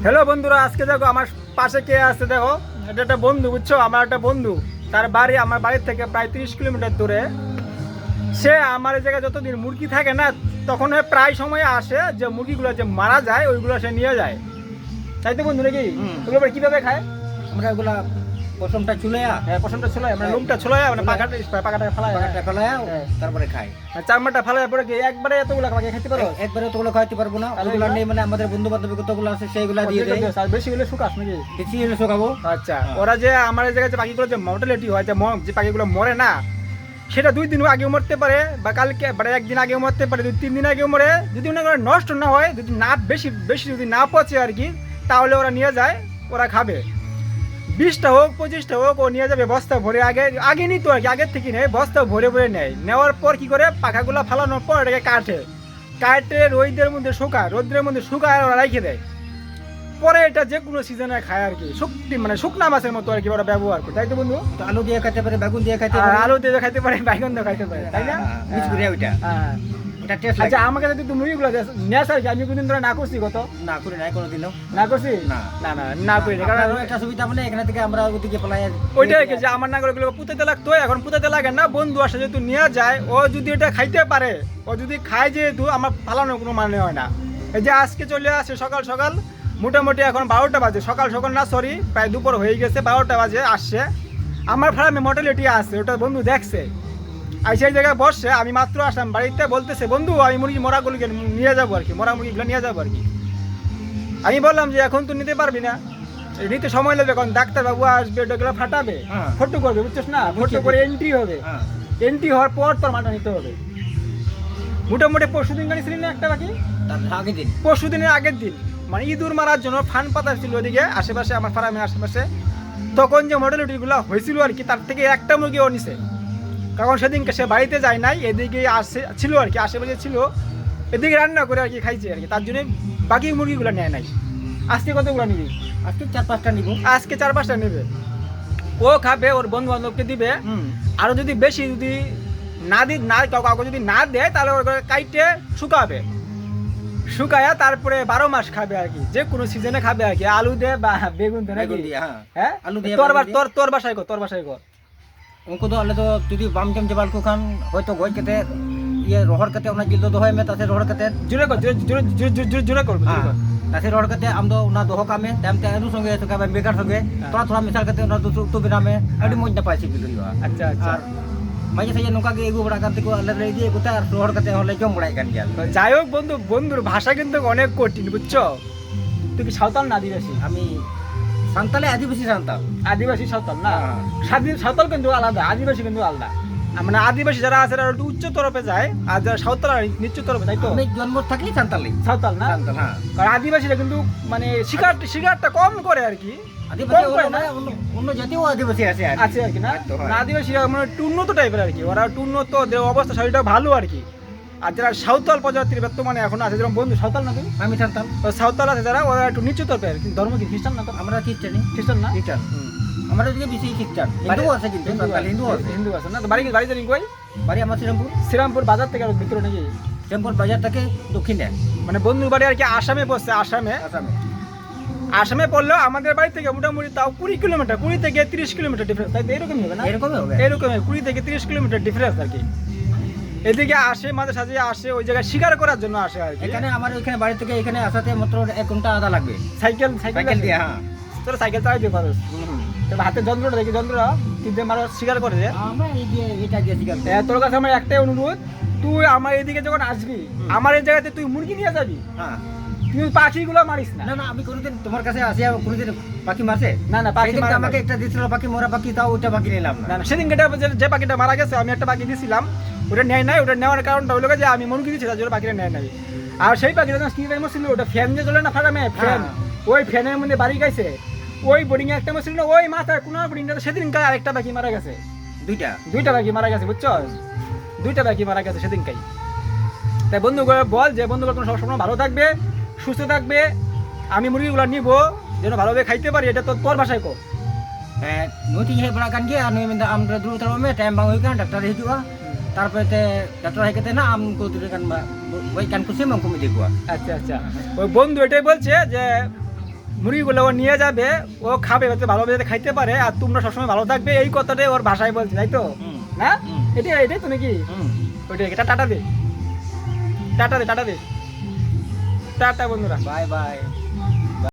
Hello বন্ধুরা, আজকে দেখো আমার পাশে কে আছে দেখো। এটা একটা বন্ধু, বুঝছো, আমার একটা বন্ধু। তার বাড়ি আমার বাড়ির থেকে প্রায় 30 কিলোমিটার দূরে। সে আমার এই জায়গায় যতদিন মুরগি থাকে না, তখন প্রায় সময় আসে যে মুরগিগুলো যে মারা যায় ওইগুলো সে নিয়ে যায়। তাই তো বন্ধু নাকি? ওগুলো কিভাবে খায়? আমরা ওগুলা পশমটা চুলাইয়া, পশমটা ছোলায়, মানে লোমটা ছোলায়, মানে পাকাটা ফেলায়, তারপরে খাই। চামড়াটা ফেলায় পরে কি একবারে এতগুলো পাখি খেতে পারো? একবারে তোগুলো খাইতে পারবো না। ওগুলো নেই, মানে আমাদের বন্ধু বান্ধব কতগুলো আছে সেইগুলা দিয়ে দেয়। আর বেশি হলে শুকাস নাকি? বেশি হলে শোকাবো। আচ্ছা, ওরা যে আমার এই জায়গায় যে পাখিগুলো যে মর্টালিটি হয়, যে পাখিগুলো মরে না, সেটা 2 দিন আগে মরতে পারে, বা কালকে মানে 1 দিন আগে মরতে পারে, 2-3 দিন আগে মরে। যদি মনে করে নষ্ট না হয়, যদি না বেশি যদি না পচে আর কি, তাহলে ওরা নিয়ে যায়, ওরা খাবে। 20টা হোক 25টা হোক, ও নিয়ে যাবে বস্তা ভরে। আগে নিত আর কি, আগের থেকে নেয়, বস্তা ভরে ভরে নেয়। নেওয়ার পর কি করে, পাখাগুলো ফালানোর পর এটাকে কাটে রোদের মধ্যে শুকায় ওরা রেখে দেয়। পরে এটা যে কোনো সিজনে খায় আর কি, মানে শুকনা মাছের মতো আর কি ওরা ব্যবহার করে। তাই তো বন্ধু? আলু দিয়ে খাইতে পারে, বেগুন দিয়ে খাইতে পারে, আলু দিয়ে খাইতে পারে, বাইগন দিয়ে খাইতে পারে, তাই না? মিক্স করে ওইটা। হ্যাঁ, এটা টেস্ট লাগে। আচ্ছা, আমাকে যদি তুমি মুরগিগুলো নেস আর কি, আমি কোনদিন ধরে না করছি, কত না করি নাই কোনোদিনও। না করছি, না না না না করি না। কারণ কারণ একটা সুবিধা, মানে এখানে থেকে আমরা ওদিকে পলাই ওইটাই কি যে আমার নাগরগুলো পুঁতাতে লাগতো, এখন পুঁতাতে লাগে না। বন্ধু আসে যেহেতু নিয়ে যায়, ও যদি এটা খাইতে পারে, ও যদি খায়, যেহেতু আমার ফালানোর কোনো মানে হয় না। এই যে আজকে চলে আসে সকাল সকাল, মোটামুটি এখন 12টা বাজে, সকাল সকাল না সরি, প্রায় দুপুর হয়ে গেছে, 12টা বাজে আসছে। আমার ফার্মে মর্টালিটি আছে, ওটা বন্ধু দেখছে, আর সেই জায়গায় বসছে। আমি মাত্র আসলাম বাড়িতে, বলতেছে বন্ধু আমি মুরগি মরাগুলোকে নিয়ে যাবো আর কি, মরা মুরগিগুলো নিয়ে যাবো আর কি। আমি বললাম যে এখন তো নিতে পারবি না, নিতে সময় লাগবে, কারণ ডাক্তারবাবু আসবে, ওটাগুলো ফাটাবে, ফটো করবে, বুঝছিস না? ফটো করে এন্ট্রি হবে, এন্ট্রি হওয়ার পর তোর মাটা নিতে হবে। মোটামুটি পরশুদিন গাড়িছিলি না একটা বাকি? আগের দিন, পরশুদিনের আগের দিন, মানে ইঁদুর মারার জন্য ফান পাতা ছিল ওদিকে আশেপাশে, আমার ফার্মের আশেপাশে। তখন যে মডেলিটিগুলো হয়েছিল আর কি, তার থেকে একটা মুরগি ও নিছে। কারণ সেদিনকে সে বাড়িতে যায় নাই, এদিকে আসে ছিল আর কি, আশেপাশে ছিল, এদিকে রান্না করে আর কি খাইছে আর কি, তার জন্য বাকি মুরগিগুলো নেয় নাই। আজকে কতগুলো নিবি? আজকে 4-5টা নিব। আজকে 4-5টা নেবে, ও খাবে, ওর বন্ধু বান্ধবকে দিবে। আরো যদি বেশি যদি না কাউকে যদি না দেয়, তাহলে ওর কাইটে শুকায়া তারপরে 12 মাস খাবে আর কি, যে কোনো সিজনে খাবে আর কি। আলু দে বা বেগুন দে নাকি? হ্যাঁ, আলু দিয়ে। তোর বাসায় কর उनको तो अल्ले तो तुझी बाम जम जबाल को खान होय तो गोय कते ये रोहर कते ओना जिल दो होय में तासे रोहर कते জুড়ে কর। तासे रोहर कते आम दो ना दोह कामे टाइम ते अनु संगे तो का बेकार संगे थोड़ा थोड़ा मिसाल कते ओना तो बिना में अडी मोज ना पाइसी बिलो यो। আচ্ছা আচ্ছা, माजे से नुका के एगु बड़ा करते को अल्ले रे दिए कोता रोहर कते हले जम बड़ाई कान गया। যাই হোক বন্ধুর ভাষা কিন্তু অনেক কঠিন, বুঝছো? তুই কি সাঁওতাল না আদিবাসী? আমি সান্তালে আদিবাসী সান্তাল। আদিবাসী সাঁওতাল না, সাঁওতাল কিন্তু আলাদা, আদিবাসী কিন্তু আলাদা। মানে আদিবাসী যারা আছে তারা একটু উচ্চ তরফে যায়, আর যারা সাঁওতাল নিচু তরফে, তাই তো? আমি জন্ম থাকি সান্তালি, সাঁওতাল না? সান্তাল, হ্যাঁ। কারণ আদিবাসীরা কিন্তু মানে শিকারটা কম করে আর কি, আদিবাসী না অন্য জাতীয় আদিবাসী আছে আর কি না? আদিবাসীরা মানে একটু উন্নত টাইপের আর কি, ওরা একটু উন্নত, অবস্থা শরীরটা ভালো আর কি। আর যারা সাঁওতাল প্রজাতির বর্তমানে এখন আছে, যেরকম বন্ধু সাঁওতাল না তুমি? আমি সান্তাল। সাঁওতাল আছে যারা, ওরা একটু নিচু তরফে আর কি। ধর্ম কি খ্রিস্টান না? তো আমরা খ্রিস্টান না? খ্রিস্টান। আমরা দিকে বেশি খ্রিস্টান, হিন্দু আছে কিন্তু হিন্দু আছে না? তো বাড়ি জানি কই? বাড়ি আমার শ্রীরামপুর বাজার থেকে আর ভিতরে নাকি? শ্রীরামপুর বাজার থেকে দক্ষিণে। মানে বন্ধুর বাড়ি আর কি আসামে পড়ছে, আসামে পড়লেও আমাদের বাড়ি থেকে মোটামুটি তাও 20 কিলোমিটার, 20 থেকে 30 কিলোমিটার ডিফারেন্স, তাই তো? এরকমই হবে না? এরকমই 20 থেকে 30 কিলোমিটার ডিফারেন্স আর কি। এদিকে আসে, মাঝে সাঝে আসে, ওই জায়গায় শিকার করার জন্য আসে আর কি। এখানে আমার ওইখানে বাড়ি থেকে এখানে আসাতে মাত্র 1 ঘন্টা আধা লাগবে। সাইকেল দিয়ে, হ্যাঁ। তোর সাইকেল চালাই দিয়ে পারো? হাতে যন্ত্রটা দেখি, যন্ত্র কিন্তু আমার শিকার করে যে আমরা এটা দিয়ে শিকার। তোর কাছে আমার একটাই অনুরোধ, তুই আমার এদিকে যখন আসবি, আমার এই জায়গাতে তুই মুরগি নিয়ে যাবি, হ্যাঁ। তুই পাখিগুলো মারিস না। না আমি কোনোদিন তোমার কাছে আসি, কোনোদিন পাখি মারছে? না পাখি আমাকে একটা দিছিল পাখি, মরা পাখি, তাও ওইটা পাখি নিলাম না। সেদিন যে পাখিটা মারা গেছে, আমি একটা পাখি দিয়েছিলাম, ওটা নেয় নাই। ওটা নেওয়ার কারণটা হলো যে আমি মুরগি দিচ্ছি, তার জন্য পাখিটা নেয় নাই। আর সেই পাখিটা কি ছিল, ওটা ফ্যান যে চলে না ফার্মে, ফ্যান, ওই ফ্যানের মধ্যে বাড়ি গেছে, ওই বোর্ডিং একটা ছিল না, ওই মাথার কোন বোর্ডিংটা, সেদিনকার আরেকটা পাখি মারা গেছে। দুইটা পাখি মারা গেছে, বুঝছো? 2টা পাখি মারা গেছে সেদিনকাই। তাই বন্ধুগুলো বল যে বন্ধুগুলো কোনো সবসময় ভালো থাকবে, সুস্থ থাকবে, আমি মুরগিগুলো নিব যেন ভালোভাবে খাইতে পারি। এটা তোর ভাষায় কো? নতি হে বড় কান গিয়া আমি আমরা দূর তারমে টাইম বাং হই কান ডাক্তার হিজুয়া, তারপরে ডাক্তার হাইকাতে না আমকো দূরে কান ওই কান কুসে মামকো মিদি কুয়া। আচ্ছা, ওই বন্ধু এটাই বলছে যে মুরগিগুলো ও নিয়ে যাবে, ও খাবে, যাতে ভালোভাবে যাতে খাইতে পারে, আর তোমরা সবসময় ভালো থাকবে, এই কথাটাই ওর ভাষায় বলছি, তাই তো? হুম। না হুম। এটাই তুমি কি হুম। ওইটাই, এটা টাটা দে, টাটা দে, টাটা দে, টাটা বন্ধুরা। Bye bye.